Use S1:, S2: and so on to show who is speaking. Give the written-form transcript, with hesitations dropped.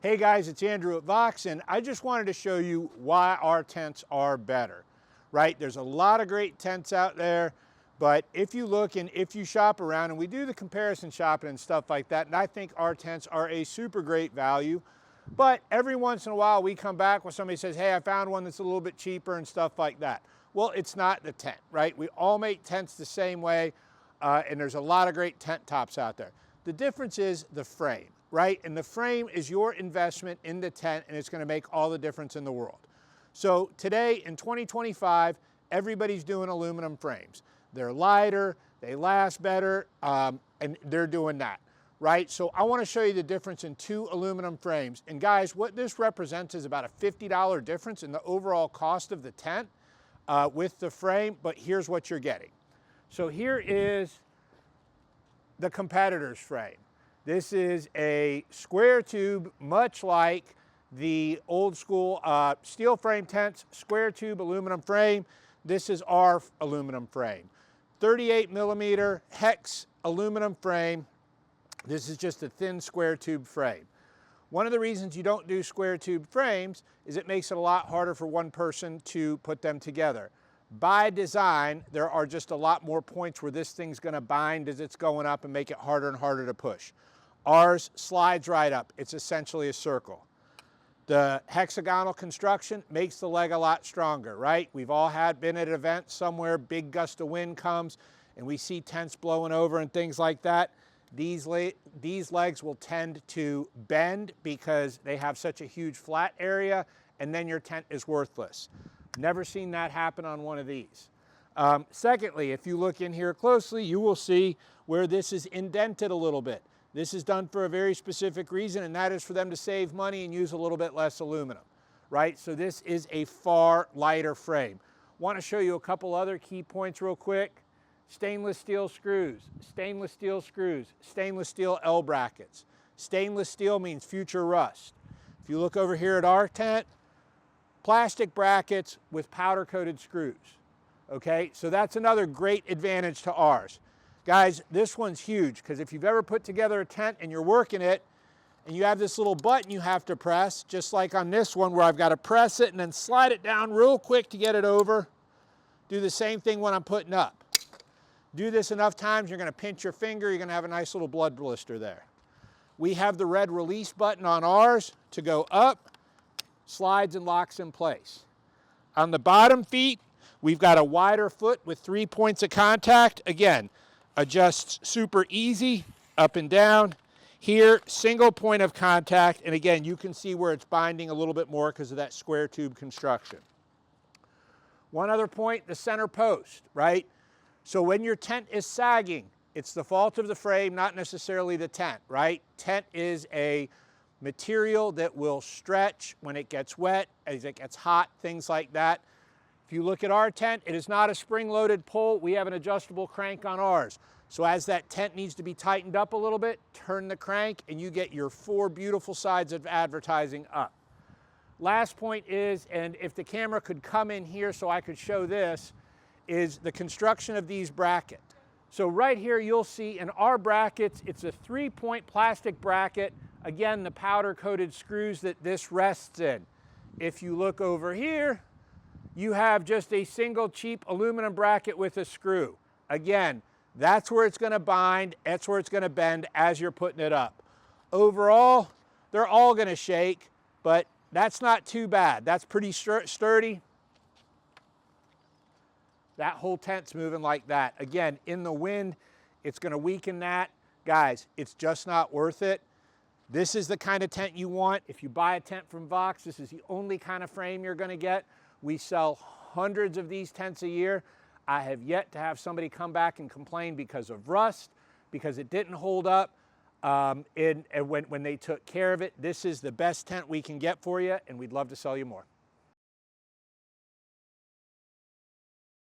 S1: Hey guys, it's Andrew at Vox, and I just wanted to show you why our tents are better, right? There's a lot of great tents out there, but if you look and if you shop around, and we do the comparison shopping and stuff like that, and I think our tents are a super great value, but every once in a while we come back when somebody says, hey, I found one that's a little bit cheaper and stuff like that. Well, it's not the tent, right? We all make tents the same way, and there's a lot of great tent tops out there. The difference is the frame, right? And the frame is your investment in the tent, and it's going to make all the difference in the world. So today in 2025, everybody's doing aluminum frames. They're lighter, they last better, and they're doing that, right? So I want to show you the difference in two aluminum frames. And guys, what this represents is about a $50 difference in the overall cost of the tent with the frame, but here's what you're getting. So here is the competitor's frame. This is a square tube, much like the old school steel frame tents, square tube aluminum frame. This is our aluminum frame. 38 millimeter hex aluminum frame. This is just a thin square tube frame. One of the reasons you don't do square tube frames is it makes it a lot harder for one person to put them together. By design, there are just a lot more points where this thing's going to bind as it's going up and make it harder and harder to push. Ours slides right up. It's essentially a circle. The hexagonal construction makes the leg a lot stronger, right? We've all been at an event somewhere, big gust of wind comes, and we see tents blowing over and things like that. These legs will tend to bend because they have such a huge flat area, and then your tent is worthless. Never seen that happen on one of these. Secondly, if you look in here closely, you will see where this is indented a little bit. This is done for a very specific reason, and that is for them to save money and use a little bit less aluminum, right? So this is a far lighter frame. Want to show you a couple other key points real quick. Stainless steel screws, stainless steel screws, stainless steel L brackets. Stainless steel means future rust. If you look over here at our tent, plastic brackets with powder coated screws. Okay, so that's another great advantage to ours. Guys, this one's huge because if you've ever put together a tent and you're working it and you have this little button you have to press, just like on this one where I've got to press it and then slide it down real quick to get it over. Do the same thing when I'm putting up. Do this enough times, you're going to pinch your finger, you're going to have a nice little blood blister there. We have the red release button on ours to go up, slides and locks in place. On the bottom feet, we've got a wider foot with 3 points of contact. Again, adjusts super easy, up and down. Here, single point of contact, and again, you can see where it's binding a little bit more because of that square tube construction. One other point, the center post, right? So when your tent is sagging, it's the fault of the frame, not necessarily the tent, right? Tent is a material that will stretch when it gets wet, as it gets hot, things like that. If you look at our tent, it is not a spring-loaded pole. We have an adjustable crank on ours. So as that tent needs to be tightened up a little bit, turn the crank and you get your 4 beautiful sides of advertising up. Last point is, and if the camera could come in here so I could show this, is the construction of these brackets. So right here you'll see in our brackets, it's a 3-point plastic bracket. Again, the powder coated screws that this rests in. If you look over here, you have just a single cheap aluminum bracket with a screw. Again, that's where it's going to bind, that's where it's going to bend as you're putting it up. Overall, they're all going to shake, but that's not too bad. That's pretty sturdy. That whole tent's moving like that. Again, in the wind, it's going to weaken that. Guys, it's just not worth it. This is the kind of tent you want. If you buy a tent from Vox, this is the only kind of frame you're going to get. We sell hundreds of these tents a year. I have yet to have somebody come back and complain because of rust, because it didn't hold up when they took care of it. This is the best tent we can get for you, and we'd love to sell you more.